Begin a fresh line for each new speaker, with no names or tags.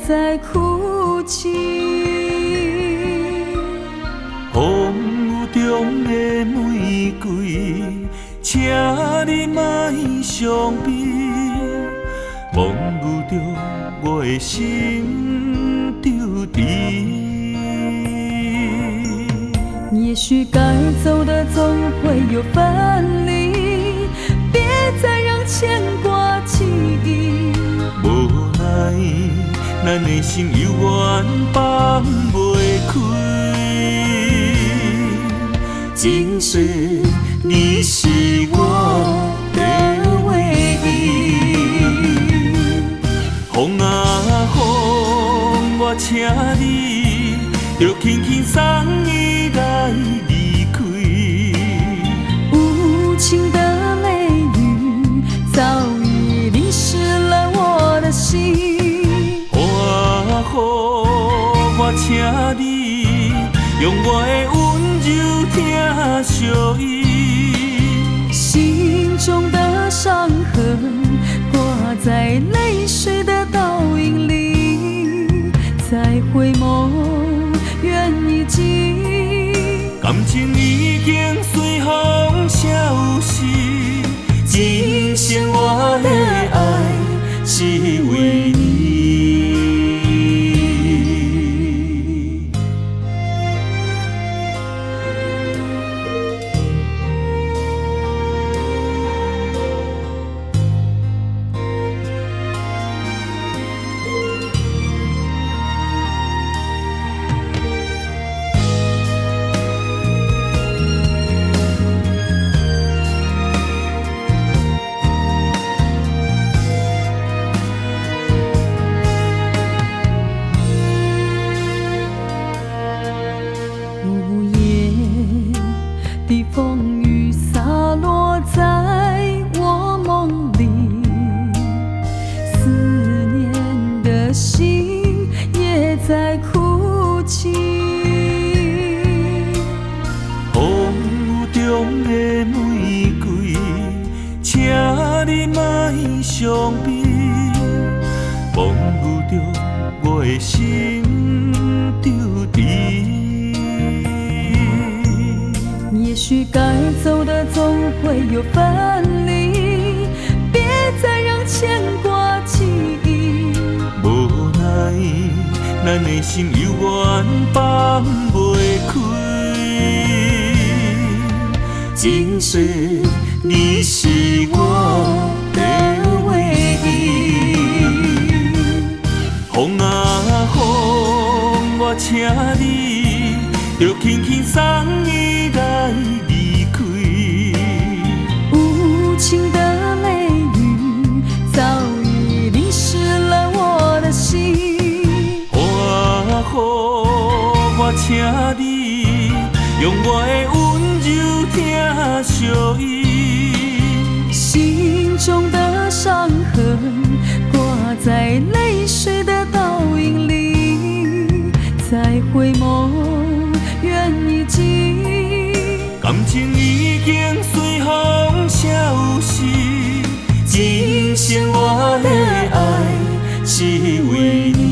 在哭泣。
风雨中的玫瑰，请你莫伤悲，忘不着我的心丢弃。
也许该走的总会有分离，别再让牵挂记忆。
无奈，咱的心犹原放袂开。今世你是我的唯一。风啊风，我请你着轻轻送伊来离开。
无情的泪雨早已淋湿了我的心。
风啊风，我请你用我的温柔听惜伊。
心中的伤痕挂在泪水的倒影里，再回眸缘已尽。
感情已经随风消失，今生我的爱是为你。
无言的风雨洒落在我梦里，思念的心也在哭泣。
风雨中的玫瑰，请你莫伤悲，忘不着我的心丢弃。
也许该走的总会有分离，别再让牵挂记忆。
无奈，咱的心犹原放袂开。今世你是我的唯一。风啊风，我请你着轻轻送伊来离开。
无情的泪雨早已淋湿了我的心。
风啊风，我请你用我的温柔听惜伊。
心中的伤痕挂在泪水的倒影里，再回眸缘已尽。
感情已经随风消失，今生我的爱是为你。